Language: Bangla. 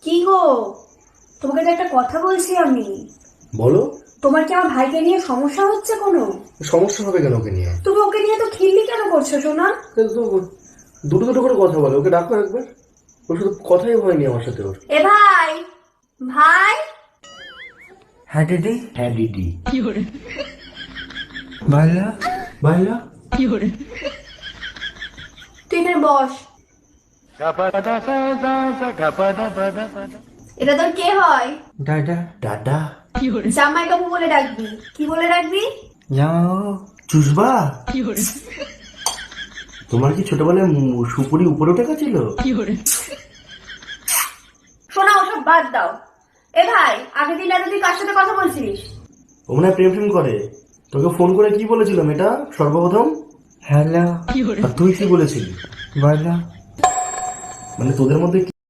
কি গো, তোমাকে তো একটা কথা বলছি আমি। বলো। তোমার কি আমার ভাইকে নিয়ে সমস্যা হচ্ছে কোনো? সমস্যা হবে কেন ওকে নিয়ে? তুমি ওকে নিয়ে তো খিল্লি কেন করছো সোনা? দুটো দুটো করে কথা বলে, ওকে ডাকো একবার। ওর শুধু কথাই হয়নি আমার সাথে ওর। এ ভাই, ভাই। হ্যাঁ দিদি। হ্যাঁ দিদি। ভাইলা ভাইয়া তুই এখানে বস। এটা তোর কে হয়? দাদা। দাদা। জামাই বাবু বলে ডাকবি। কি বলে ডাকবি? যাও চুষবা। তোমার কি ছোটবেলায় সুপুরি উপরে উঠে গেছিল? শোনা, ওসব বাদ দাও। এ ভাই, আগের দিন রাতে তুই কার সাথে কথা বলছিলিস? ও মনে হয় প্রেম প্রেম করে। তোকে ফোন করে কি বলেছিল মেয়েটা সর্বপ্রথম? হ্যালো আর তুই কি বলেছিলি? ভাইলা। মানে তোদের মধ্যে